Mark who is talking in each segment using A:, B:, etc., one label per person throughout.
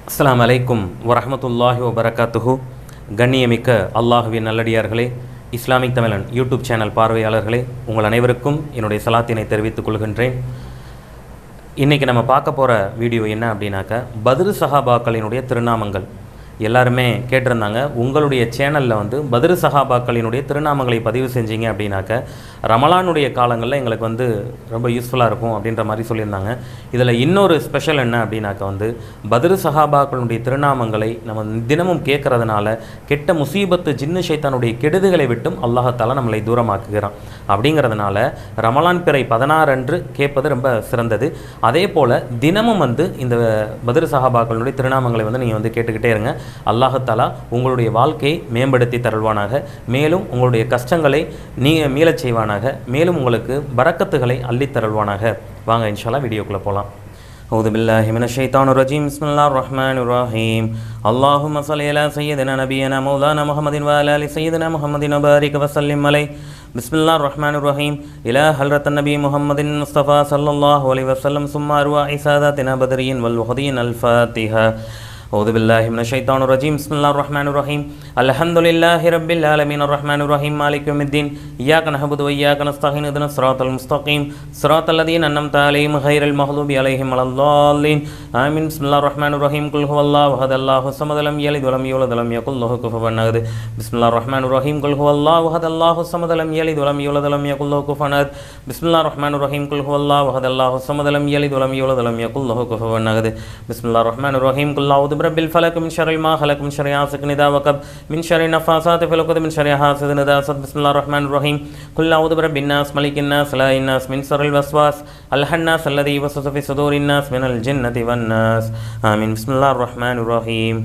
A: அஸ்ஸலாமு அலைக்கும் வரஹ்மத்துல்லாஹி வபரகாத்துஹு. கண்ணியமிக்க அல்லாஹுவின் நல்லடியார்களே, இஸ்லாமிக் தமிழன் யூடியூப் சேனல் பார்வையாளர்களே, உங்கள் அனைவருக்கும் என்னுடைய சலாத்தினை தெரிவித்துக் கொள்கின்றேன். இன்றைக்கி நம்ம பார்க்க போகிற வீடியோ என்ன அப்படின்னாக்கா, பத்ரு சஹாபாக்களினுடைய திருநாமங்கள். எல்லாருமே கேட்டிருந்தாங்க, உங்களுடைய சேனலில் பத்ரு சஹாபாக்களினுடைய திருநாமங்களை பதிவு செஞ்சீங்க அப்படின்னாக்க ரமலானுடைய காலங்களில் எங்களுக்கு ரொம்ப யூஸ்ஃபுல்லாக இருக்கும் அப்படின்ற மாதிரி சொல்லியிருந்தாங்க. இதில் இன்னொரு ஸ்பெஷல் என்ன அப்படின்னாக்க பத்ரு சஹாபாக்களுடைய திருநாமங்களை நம்ம தினமும் கேட்குறதுனால கெட்ட முசீபத்து ஜின்னு ஷைத்தானுடைய கெடுதிகளை விட்டும் அல்லாஹால நம்மளை தூரமாக்குகிறான். அப்படிங்கிறதுனால ரமலான் பிறை 16 அன்று கேட்பது ரொம்ப சிறந்தது. அதே போல் தினமும் இந்த பத்ரு சஹாபாக்களுடைய திருநாமங்களை நீங்கள் கேட்டுக்கிட்டே இருங்க. அல்லாஹாலா உங்களுடைய வாழ்க்கையை மேம்படுத்தி தருவானாக, மேலும் உங்களுடைய கஷ்டங்களை மீளச் செய்வானாக, மேலும் உங்களுக்கு பரக்கத்துகளை அள்ளித் தருவானாக. வாங்க இன்ஷால்லா வீடியோக்குள்ளே போகலாம். أعوذ بالله من الشيطان الرجيم. بسم الله الرحمن الرحيم. اللهم صل على سيدنا نبينا مولانا محمد وعلى آل سيدنا محمد وبارك وسلم عليه. بسم الله الرحمن الرحيم. إلى حضرة النبي محمد المصطفى صلى الله عليه وسلم ثم أرواح ساداتنا بدرين والوحدين. الفاتحة. أعوذ بالله من الشيطان الرجيم. بسم الله الرحمن الرحيم. الحمد لله رب العالمين الرحمن الرحيم مالك يوم الدين إياك نعبد وإياك نستعين اهدنا الصراط المستقيم صراط الذين أنعمت عليهم غير المغضوب عليهم ولا الضالين آمين. بسم الله الرحمن الرحيم. قل هو الله أحد الله الصمد لم يلد ولم يولد ولم يكن له كفوا أحد. بسم الله الرحمن الرحيم. قل هو الله أحد الله الصمد لم يلد ولم يولد ولم يكن له كفوا أحد. بسم الله الرحمن الرحيم. قل هو الله أحد الله الصمد لم يلد ولم يولد ولم يكن له كفوا أحد. بسم الله الرحمن الرحيم. قل أعوذ برب الفلق من شر ما خلق من شر غاسق إذا وقب من شر النفاثات في العقد من شر حاسد إذا حسد. بسم الله الرحمن الرحيم. قل أعوذ برب الناس ملك الناس إله الناس من شر الوسواس الخناس الذي يوسوس في صدور الناس من الجنة والناس آمين. بسم الله الرحمن الرحيم.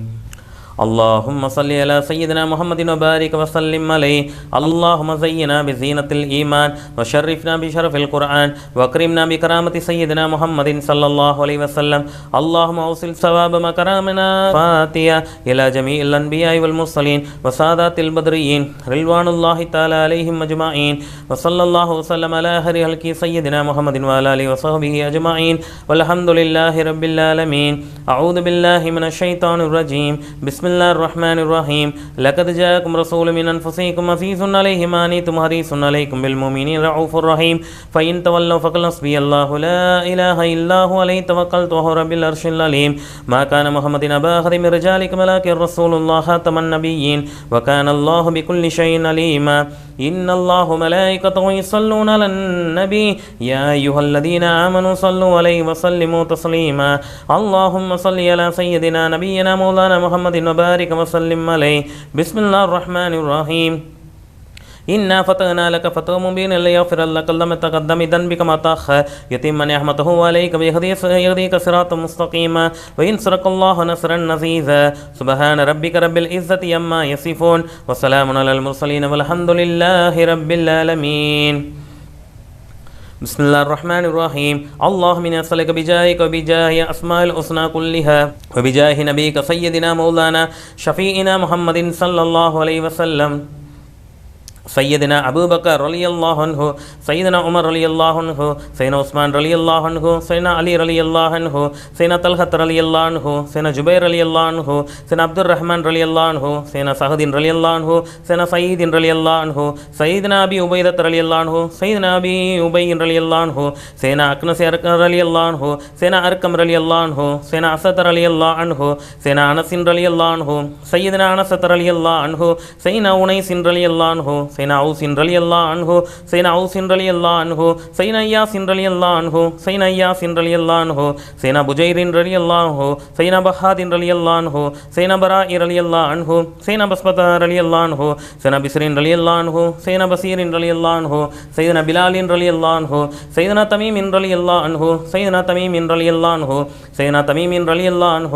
A: اللهم صل على سيدنا محمد وبارك وسلم عليه. اللهم زينا بزينة الإيمان وشرفنا بشرف القرآن وأكرمنا بكرامة سيدنا محمد صلى الله عليه وسلم. اللهم أوصل ثواب مكرمنا فاتحة إلى جميع الأنبياء والمرسلين وسادات البدريين رضوان الله تعالى عليهم أجمعين. وصلى الله وسلم على خير خلق سيدنا محمد وعلى آله وصحبه أجمعين والحمد لله رب العالمين. أعوذ بالله من الشيطان الرجيم. بسم الله الرحمن الرحيم. لقد جاءكم رسول من أنفسكم عزيز عليه ما عنتم حريص عليكم بالمؤمنين رؤوف رحيم. فإن تولوا فقل حسبي الله لا إله إلا هو عليه توكلت وهو رب العرش العظيم. ما كان محمد أبا أحد من رجالكم ولكن رسول الله خاتم النبيين وكان الله بكل شيء عليما. إن الله ملائكته يصلون على النبي يا أيها الذين آمنوا صلوا عليه وسلموا تسليما. اللهم صل على سيدنا نبينا مولانا محمد وبارك وسلم عليه. بسم الله الرحمن الرحيم. إنا فتحنا لك فتحا مبينا ليغفر لك ما تقدم من ذنبك ما تأخر يتم نعمته عليك ويهديك صراطا مستقيما وينصرك الله نصرا عزيزا. سبحان ربك رب العزة عما يصفون وسلام على المرسلين والحمد لله رب العالمين. بسم الله الرحمن الرحيم. اللهم إنا نسألك بجاهك وبجاه أسماء الحسنى كلها وبجاه نبيك سيدنا مولانا شفيعنا محمد صلى الله عليه وسلم سيدنا أبو بكر رضي الله عنه سيدنا عمر رضي الله عنه سيدنا عثمان رضي الله عنه سيدنا علي رضي الله عنه سيدنا طلحة رضي الله عنه سيدنا جبير رضي الله عنه سيدنا عبد الرحمن رضي الله عنه سيدنا سعد رضي الله عنه سيدنا سعيد رضي الله عنه سيدنا أبي عبيدة رضي الله عنه سيدنا أبي أبي رضي الله عنه سيدنا أكنس رضي الله عنه سيدنا أرقم رضي الله عنه سيدنا أسد رضي الله عنه سيدنا أنس رضي الله عنه سيدنا أنس رضي الله عنه سيدنا أنيس رضي الله عنه سيدنا أوس رضي الله عنه سيدنا أوس رضي الله عنه سيدنا ياس رضي الله عنه سيدنا ياس رضي الله عنه سيدنا بجير رضي الله عنه سيدنا بخاد رضي الله عنه سيدنا براء رضي الله عنه سيدنا بسمة رضي الله عنه سيدنا بسر رضي الله عنه سيدنا بصير رضي الله عنه سيدنا بلال رضي الله عنه سيدنا تميم رضي الله عنه سيدنا تميم رضي الله عنه سيدنا تميم رضي الله عنه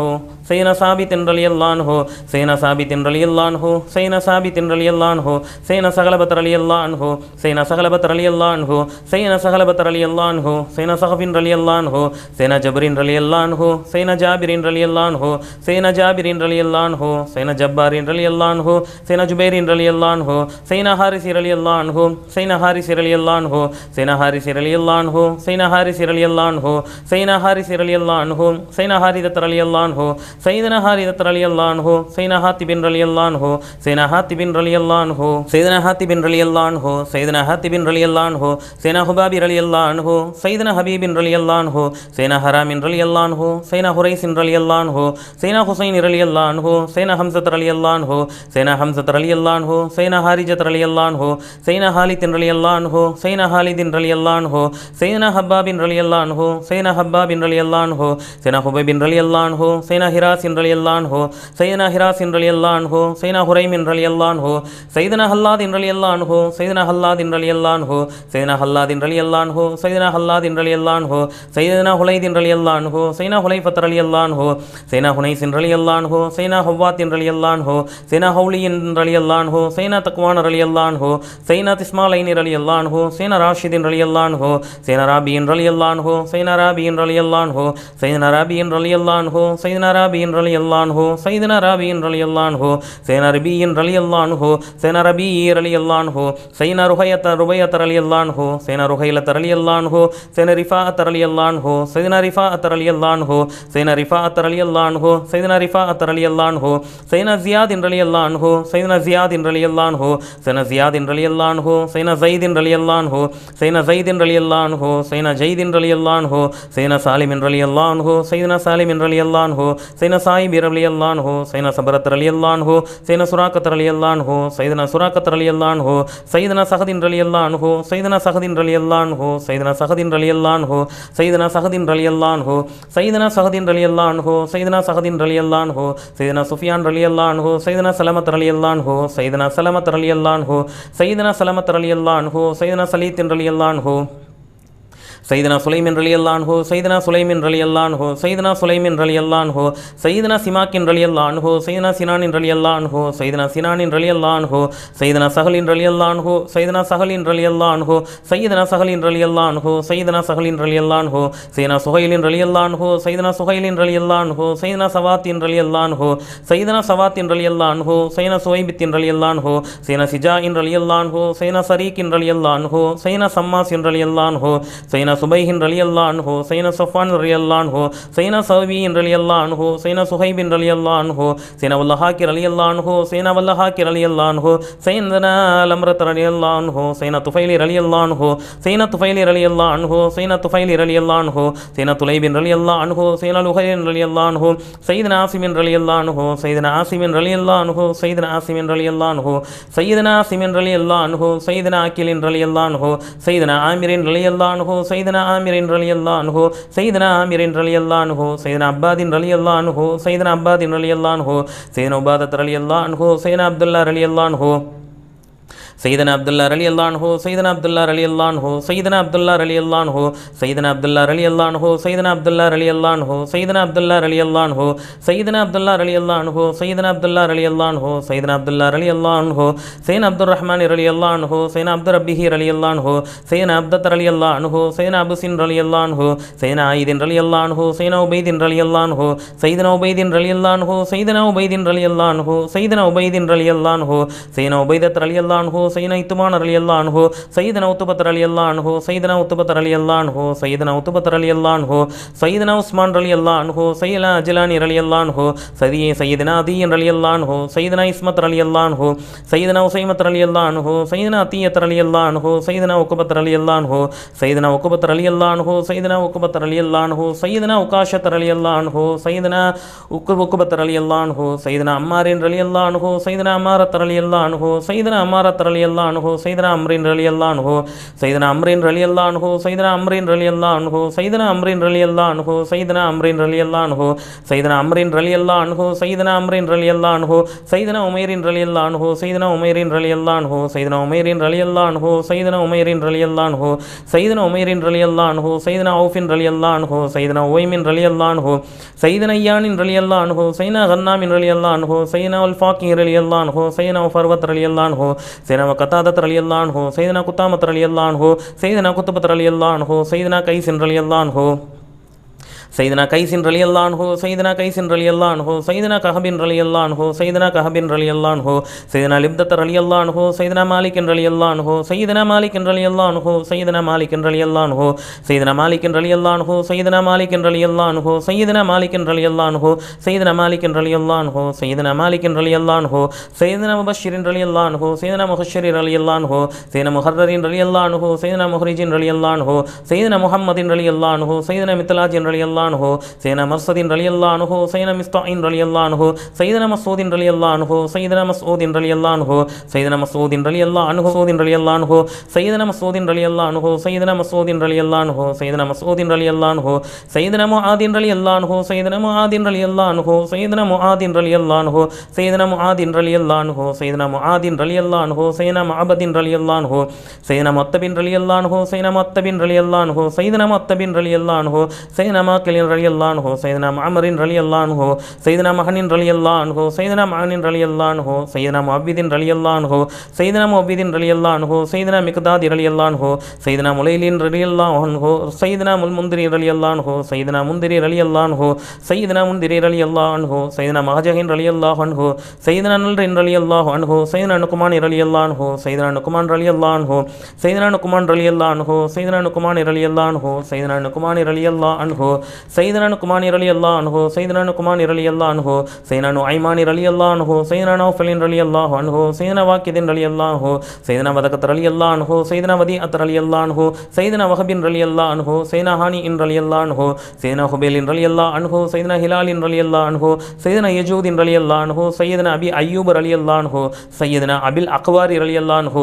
A: سيدنا ثابت رضي الله عنه سيدنا ثابت رضي الله عنه سيدنا ثابت رضي الله عنه سيدنا ثغلبة رضي الله عنه سيدنا ثغلبة رضي الله عنه سيدنا ثغلبة رضي الله عنه سيدنا ثغف رضي الله عنه سيدنا جبر رضي الله عنه سيدنا جابر رضي الله عنه سيدنا جابر رضي الله عنه سيدنا جبار رضي الله عنه سيدنا جبير رضي الله عنه سيدنا حارث رضي الله عنه سيدنا حارث رضي الله عنه سيدنا حارث رضي الله عنه سيدنا حارث رضي الله عنه سيدنا حارث رضي الله عنه سيدنا حارثة رضي الله عنه سيدنا حارثة رضي الله عنه سيدنا حاتب رضي الله عنه سيدنا حاتب رضي الله عنه سيدنا حاتب رضي الله عنه سيدنا حاتب رضي الله عنه سيدنا حباب رضي الله عنه سيدنا حبيب رضي الله عنه سيدنا حرام رضي الله عنه سيدنا حريث رضي الله عنه سيدنا حسين رضي الله عنه سيدنا حمزة رضي الله عنه سيدنا حمزة رضي الله عنه سيدنا حارجة رضي الله عنه سيدنا خالد رضي الله عنه سيدنا خالد رضي الله عنه سيدنا حباب رضي الله عنه سيدنا حباب رضي الله عنه سيدنا حبيب رضي الله عنه سيدنا حراس رضي الله عنه سيدنا حراس رضي الله عنه سيدنا حريم رضي الله عنه سيدنا حلاد رضي الله عنه سيدنا حلاد رضي الله عنه سيدنا حلاد رضي الله عنه سيدنا حلاد رضي الله عنه سيدنا حليد رضي الله عنه سيدنا حليفة رضي الله عنه سيدنا حنيس رضي الله عنه سيدنا حوات رضي الله عنه سيدنا حولي رضي الله عنه سيدنا تقوان رضي الله عنه سيدنا تسمالين رضي الله عنه سيدنا راشد رضي الله عنه سيدنا رابي رضي الله عنه سيدنا رابي رضي الله عنه سيدنا رابي رضي الله عنه سيدنا رابي رضي الله عنه سيدنا رابي رضي الله عنه سيدنا ربي رضي الله عنه سيدنا ربي رضي الله عنه سيدنا رهية رضي الله عنه سيدنا رهيلة رضي الله عنه سيدنا رفاعة رضي الله عنه سيدنا رفاعة رضي الله عنه سيدنا رفاعة رضي الله عنه سيدنا رفاعة رضي الله عنه سيدنا زياد رضي الله عنه سيدنا زياد رضي الله عنه سيدنا زياد رضي الله عنه سيدنا زيد رضي الله عنه سيدنا زيد رضي الله عنه سيدنا زيد رضي الله عنه سيدنا سالم رضي الله عنه سيدنا سالم رضي الله عنه سيدنا صاحب رضي الله عنه سيدنا صبرت رضي الله عنه سيدنا سراقة رضي الله عنه سيدنا سراقة رضي الله عنه سيدنا سخد رضي الله عنه سيدنا سخد رضي الله عنه سيدنا سخد رضي الله عنه سيدنا سخد رضي الله عنه سيدنا سخد رضي الله عنه سيدنا سخد رضي الله عنه سيدنا سفيان رضي الله عنه سيدنا سلمة رضي الله عنه سيدنا سلمة رضي الله عنه سيدنا سلمة رضي الله عنه سيدنا سليط رضي الله عنه سيدنا سليمان رضي الله عنه سيدنا سليمان رضي الله عنه سيدنا سليمان رضي الله عنه سيدنا سماك رضي الله عنه سيدنا سنان رضي الله عنه سيدنا سنان رضي الله عنه سيدنا سهل رضي الله عنه سيدنا سهل رضي الله عنه سيدنا سهل رضي الله عنه سيدنا سهل رضي الله عنه سيدنا سهيل رضي الله عنه سيدنا سهيل رضي الله عنه سيدنا سوات رضي الله عنه سيدنا سوات رضي الله عنه سيدنا سويبت رضي الله عنه سيدنا سجاء رضي الله عنه سيدنا سريك رضي الله عنه سيدنا سماس رضي الله عنه سيدنا سبيح رضي الله عنه سيدنا صفوان رضي الله عنه سيدنا صوبي رضي الله عنه سيدنا صهيب رضي الله عنه سيدنا واللهاك رضي الله عنه سيدنا واللهاك رضي الله عنه سيدنا لمرة رضي الله عنه سيدنا طفيل رضي الله عنه سيدنا طفيل رضي الله عنه سيدنا طفيل رضي الله عنه سيدنا طليب رضي الله عنه سيدنا لهير رضي الله عنه سيدنا عاصم رضي الله عنه سيدنا عاصم رضي الله عنه سيدنا عاصم رضي الله عنه سيدنا عاصم رضي الله عنه سيدنا عاكل رضي الله عنه سيدنا عامر رضي الله عنه سيدنا عامر رضي الله عنه سيدنا عامر رضي الله عنه سيدنا عباد رضي الله عنه سيدنا عباد رضي الله عنه سيدنا عبادة رضي الله عنه سيدنا عبد الله رضي الله عنه سيدنا عبد الله رضي الله عنه سيدنا عبد الله رضي الله عنه سيدنا عبد الله رضي الله عنه سيدنا عبد الله رضي الله عنه سيدنا عبد الله رضي الله عنه سيدنا عبد الله رضي الله عنه سيدنا عبد الله رضي الله عنه سيدنا عبد الله رضي الله عنه سيدنا عبد الله رضي الله عنه سيدنا عبد الرحمن رضي الله عنه سيدنا عبد ربه رضي الله عنه سيدنا عبدة رضي الله عنه سيدنا أبو سن رضي الله عنه سيدنا عيد رضي الله عنه سيدنا عبيد رضي الله عنه سيدنا عبيد رضي الله عنه سيدنا عبيد رضي الله عنه سيدنا عبيد رضي الله عنه سيدنا عبيدة رضي الله عنه سيدنا إتمان رضي الله عنه سيدنا عتبة رضي الله عنه سيدنا عتبة رضي الله عنه سيدنا عتبة رضي الله عنه سيدنا عثمان رضي الله عنه سيدنا جلاني رضي الله عنه سيدنا عدي رضي الله عنه سيدنا إسمت رضي الله عنه سيدنا أسيمة رضي الله عنه سيدنا عطية رضي الله عنه سيدنا عقبة رضي الله عنه سيدنا عقبة رضي الله عنه سيدنا عقبة رضي الله عنه سيدنا عكاشة رضي الله عنه سيدنا عقبة رضي الله عنه سيدنا عمار رضي الله عنه سيدنا عمارة رضي الله عنه سيدنا عمارة رضي الله عنه سيدنا عمرين رضي الله عنه سيدنا عمرين رضي الله عنه سيدنا عمرين رضي الله عنه سيدنا عمرين رضي الله عنه سيدنا عمرين رضي الله عنه سيدنا عمرين رضي الله عنه سيدنا عمرين رضي الله عنه سيدنا عمير رضي الله عنه سيدنا عمير رضي الله عنه سيدنا عمير رضي الله عنه سيدنا عمير رضي الله عنه سيدنا عمير رضي الله عنه سيدنا عوف رضي الله عنه سيدنا عويم رضي الله عنه سيدنا إيان رضي الله عنه سيدنا غنام رضي الله عنه سيدنا الفاقي رضي الله عنه سيدنا فروة رضي الله عنه سيدنا وقتادة رضي الله عنه سيدنا قتامة رضي الله عنه سيدنا قطبة رضي الله عنه سيدنا قيس رضي الله عنه سيدنا قيس رضي الله عنه سيدنا قيس رضي الله عنه سيدنا كهب رضي الله عنه سيدنا كهب رضي الله عنه سيدنا لبدة رضي الله عنه سيدنا مالك رضي الله عنه سيدنا مالك رضي الله عنه سيدنا مالك رضي الله عنه سيدنا مالك رضي الله عنه سيدنا مالك رضي الله عنه سيدنا مالك رضي الله عنه سيدنا مالك رضي الله عنه سيدنا مالك رضي الله عنه سيدنا مبشر رضي الله عنه سيدنا مبشر رضي الله عنه سيدنا محرر رضي الله عنه سيدنا مخرج رضي الله عنه سيدنا محمد رضي الله عنه سيدنا مثلاج رضي الله عنه سيدنا مرصد رضي الله عنه سيدنا مستعين رضي الله عنه سيدنا مسعود رضي الله عنه سيدنا مسعود رضي الله عنه سيدنا مسعود رضي الله عنه مسعود رضي الله عنه سيدنا مسعود رضي الله عنه سيدنا مسعود رضي الله عنه سيدنا مسعود رضي الله عنه سيدنا معاذ رضي الله عنه سيدنا معاذ رضي الله عنه سيدنا معاذ رضي الله عنه سيدنا معاذ رضي الله عنه سيدنا معاذ رضي الله عنه سيدنا معبد رضي الله عنه سيدنا مؤتب رضي الله عنه سيدنا مؤتب رضي الله عنه سيدنا مؤتب رضي الله عنه سيدنا ماكل رضي الله عنه سيدنا معمر رضي الله عنه سيدنا محن رضي الله عنه سيدنا معن رضي الله عنه سيدنا معبد رضي الله عنه سيدنا معبد رضي الله عنه سيدنا مقداد رضي الله عنه سيدنا مليل رضي الله عنه سيدنا منذر رضي الله عنه سيدنا منذر رضي الله عنه سيدنا منذر رضي الله عنه سيدنا مهجه رضي الله عنه سيدنا نلر رضي الله عنه سيدنا نقمان رضي الله عنه سيدنا نقمان رضي الله عنه سيدنا نقمان رضي الله عنه سيدنا نقمان رضي الله عنه سيدنا نقمان رضي الله عنه سيدنا نقمان رضي الله عنه سيدنا نقمان رضي الله عنه سيدنا نعيمان رضي الله عنه سيدنا نوفل رضي الله عنه سيدنا واكد رضي الله عنه سيدنا بدكة رضي الله عنه سيدنا وديعة رضي الله عنه سيدنا وهب رضي الله عنه سيدنا هاني رضي الله عنه سيدنا خبيل رضي الله عنه سيدنا هلال رضي الله عنه سيدنا يجود رضي الله عنه سيدنا أبي أيوب رضي الله عنه سيدنا أبي الأقوار رضي الله عنه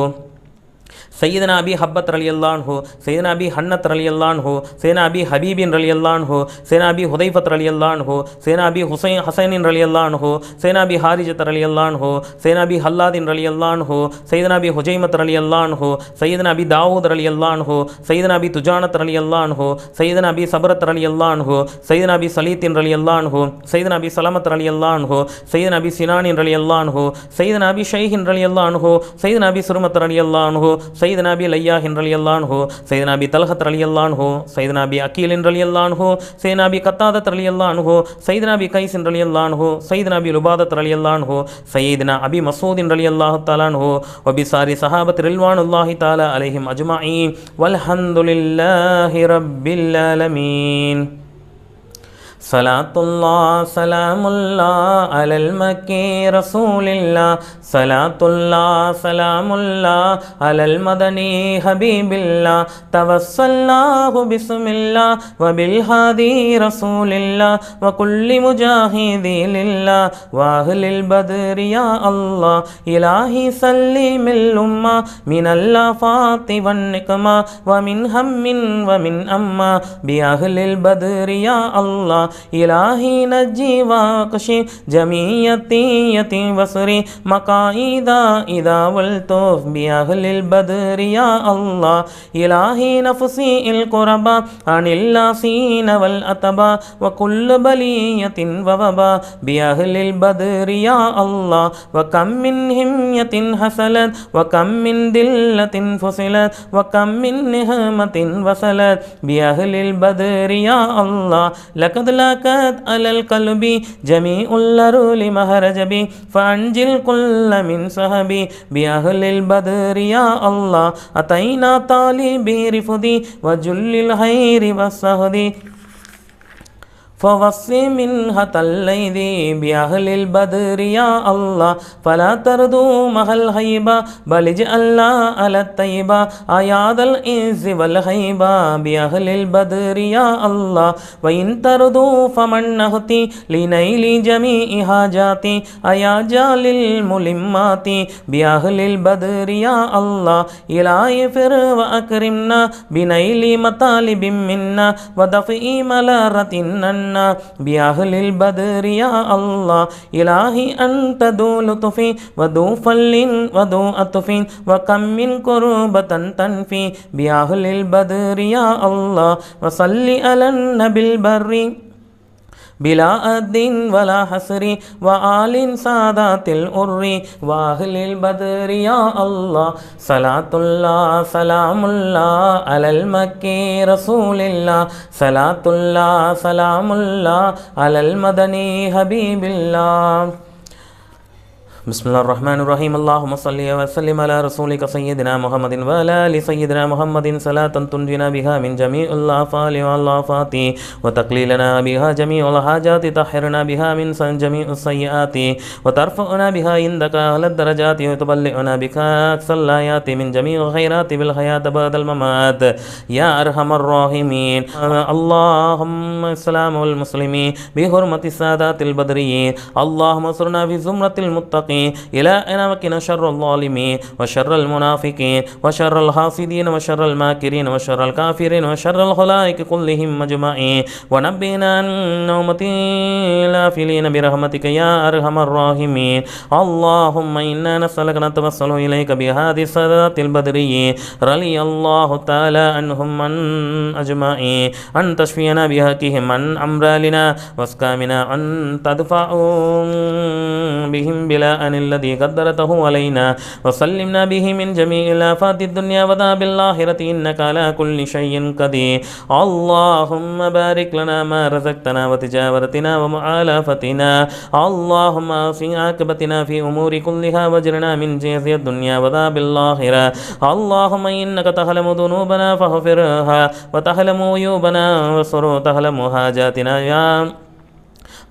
A: سيدنا أبي حبت رضي الله عنه سيدنا أبي حنت رضي الله عنه سيدنا أبي حبيب رضي الله عنه سيدنا أبي حذيفة رضي الله عنه سيدنا أبي حسين رضي الله عنه سيدنا أبي حارجة رضي الله عنه سيدنا أبي حلاد رضي الله عنه سيدنا أبي حجيمة رضي الله عنه سيدنا أبي داود رضي الله عنه سيدنا أبي تجانة رضي الله عنه سيدنا أبي صبرة رضي الله عنه سيدنا أبي سليط رضي الله عنه سيدنا أبي سلامة رضي الله عنه سيدنا أبي سنان رضي الله عنه سيدنا أبي شيخ رضي الله عنه سيدنا أبي سرمة رضي الله عنه سيدنا أبي لياح رضي الله عنه سيدنا أبي طلحة رضي الله عنه سيدنا أبي أكيل رضي الله عنه سيدنا أبي قتادة رضي الله عنه سيدنا أبي قيس رضي الله عنه سيدنا أبي لبادة رضي الله عنه سيدنا أبي مسعود رضي الله تعالى عنه وبسائر صحابة رضوان الله تعالى عليهم أجمعين والحمد لله رب العالمين. صلاة الله سلام الله على المكي رسول الله صلاة الله سلام الله على المدني حبيب الله توسلناه بسم الله وبالهادي رسول الله وكل مجاهد لله وأهل البدر يا الله إلهي سلم الأمة من اللافات والنقمة ومن هم ومن أما بأهل البدر يا الله إلهي نجي واقشي جميعتي وصري مقايدا إذا والتوف بأهل البدر يا الله إلهي نفسي القربى عن اللاسين والأتبى وكل بلية ووبا بأهل البدر يا الله وكم من همية حصلت وكم من دلة فصلت وكم من نهمة وصلت بأهل البدر يا الله لقد لقد على القلب جميع الأرول مهرجبي فأنجل كل من صحبي بأهل البدر يا الله أتينا طالبي رفدي وجل الخير والسهدي فوصي منها الليذي بأهل البدر يا الله فلا تردوا مها الهيبة بل اجعلنا على الطيبة أياد الإنس والهيبة بأهل البدر يا الله وإن تردوا فمن نهتي لنيل جميع حاجاتي أيا جال الملمات بأهل البدر يا الله إلهي فر وأكرمنا بنيل مطالب منا ودفع ملارة بأهل البدر يا الله إلهي أنت ذو لطف وذو فل وذو أطف وكم من كربة تنفي بأهل البدر يا الله وصل على النبي البر بلا أد ولا حسر وآل سادات الأر وأهل البدر يا الله صلاة الله سلام الله على المكي رسول الله صلاة الله سلام الله على المدني حبيب الله بسم الله الرحمن الرحيم اللهم صل وسلم على رسولك سيدنا محمد وعلى آل سيدنا محمد صلاة تنجينا بها من جميع الآفات والآفات وتقليلنا بها جميع الحاجات تطهرنا بها من جميع السيئات وترفعنا بها عندك أعلى الدرجات وتبلغنا بك أقصى الآيات من جميع الخيرات بالحياة بعد الممات يا أرحم الراحمين اللهم السلام والمسلمين بحرمة السادات البدريين اللهم انصرنا في زمرة المتقين إلى أن وقنا شر الظالمين وشر المنافقين وشر الحاسدين وشر الماكرين وشر الكافرين وشر الخلائق كلهم أجمعين ونبئنا عن نومة الغافلين برحمتك يا أرحم الراحمين اللهم إنا نسألك نتوسل إليك بهذه السادات البدريين رضي الله تعالى عنهم من أجمعين أن تشفينا بحقهم عن أمرالنا واسقامنا أن تدفع بهم بلا أن الذي قدرته علينا وسلمنا به من جميع الآفات الدنيا وعذاب الآخرة إنك على كل شيء قدير اللهم بارك لنا ما رزقتنا وتجاورتنا ومعالفتنا اللهم أحسن عاقبتنا في أمور كلها واجرنا من جزي الدنيا وعذاب الآخرة اللهم إنك تعلم ذنوبنا فاغفرها وتعلم عيوبنا وتعلم حاجاتنا يا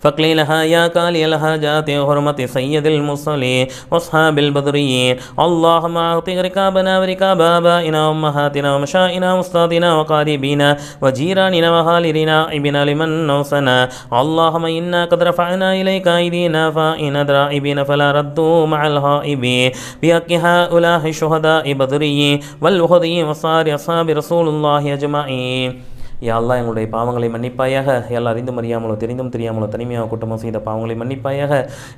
A: فقليلها يا كالي الحاجات حرمة سيد المرسلين واصحاب البدريين اللهم اعطي ركابنا وركاب آبائنا وأمهاتنا ومشائنا وأستاذنا وقاربينا وجيراننا وحالرنا عبنا لمن نوصنا اللهم إنا قد رفعنا إليك أيدينا فإن درائبين فلا ردوا مع الهائبين بحق هؤلاء الشهداء بدريين والوهديين وصار أصحاب رسول الله أجمعين யா அல்லாஹ் எங்களுடைய பாவங்களை மன்னிப்பாயாக எல்லா அறிந்தும் அறியாமலோ தெரிந்தும் தெரியாமலோ தனிமையாக குற்றமோ செய்த பாவங்களை மன்னிப்பாயாக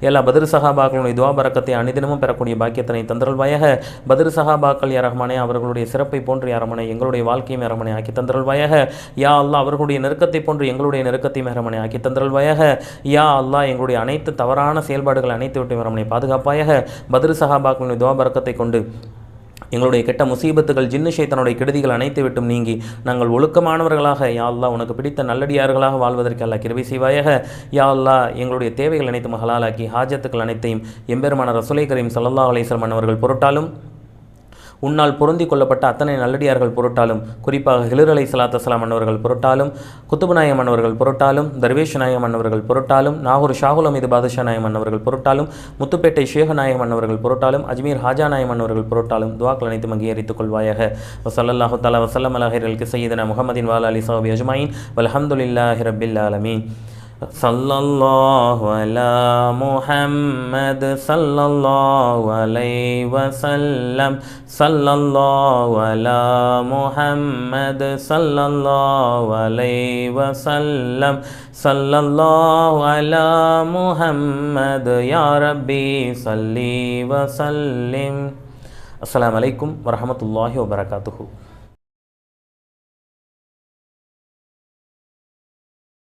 A: எல்லா பத்ர் சஹாபாக்களுடைய துவா பரக்கத்தை அனுதினமும் பெறக்கூடிய பாக்கியத்தினை தந்தருள்வாயாக பத்ர் சஹாபாக்கள் யாரமனை அவர்களுடைய சிறப்பை போன்று யாரமனை எங்களுடைய வாழ்க்கையும் யாரமனை ஆக்கி தந்தருள்வாயாக யா அல்லாஹ் அவர்களுடைய நெருக்கத்தை போன்று எங்களுடைய நெருக்கத்தையும் யாரமனை ஆக்கி தந்தருள்வாயாக யா அல்லாஹ் எங்களுடைய அனைத்து தவறான செயல்பாடுகள் அனைத்து விட்டு யாரமனை பாதுகாப்பாயாக பத்ர் சஹாபாக்களுடைய துவா பரக்கத்தை கொண்டு எங்களுடைய கெட்ட முசீபத்துகள் ஜின்னு ஷைத்தானுடைய கெடுதிகள் அனைத்து விட்டும் நீங்கி நாங்கள் ஒழுக்கமானவர்களாக யா அல்லாஹ் உனக்கு பிடித்த நல்லடியார்களாக வாழ்வதற்கு அல்லாஹ் கிருபை செய்வாயாக யா அல்லாஹ் எங்களுடைய தேவைகள் அனைத்தும் ஹலாலாக்கி ஹாஜத்துக்கள் அனைத்தையும் எம்பெருமான ரசூலை கரீம் ஸல்லல்லாஹு அலைஹி வஸல்லம் அவர்கள் பொருட்டாலும் உன்னால் பொருந்தி கொள்ளப்பட்ட அத்தனை நல்லடியார்கள் பொருட்டாலும் குறிப்பாக ஹிலர் அலைஹிஸ்ஸலாத்து வஸ்ஸலாம் அன்னவர்கள் பொருட்டாலும் குத்துபு நாயகம் அன்னவர்கள் பொருட்டாலும் தர்வேஷ் நாயகம் அன்னவர்கள் பொருட்டாலும் நாகூர் ஷாகுல் அமீது பாதுஷா நாயகம் அன்னவர்கள் பொருட்டாலும் முத்துப்பேட்டை ஷேக் நாயகம் அன்னவர்கள் பொருட்டாலும் அஜ்மீர் ஹாஜா நாயகம் அன்னவர்கள் பொருட்டாலும் துஆக்கள் அனைத்தும் அங்கீகரித்துக் கொள்வாயாக வஸல்லல்லாஹு தஆலா வஸல்லம் அலா ஹைரில் சய்யிதினா முஹம்மதின் வ அலா ஆலிஹி வஸஹ்பிஹி அஜ்மஈன் வல்ஹம்துலில்லாஹி ரப்பில் ஆலமீன் சல்லல்லாஹு அலா முஹம்மத் சல்லல்லாஹு அலைஹி வஸல்லம் சல்லல்லாஹு அலா முஹம்மத் சல்லல்லாஹு அலைஹி வஸல்லம் சல்லல்லாஹு அலா முஹம்மத் யா ரப்பி ஸல்லி வஸல்லிம். அஸ்ஸலாமு அலைக்கும் வரஹ்மத்துல்லாஹி வபரகாத்துஹு.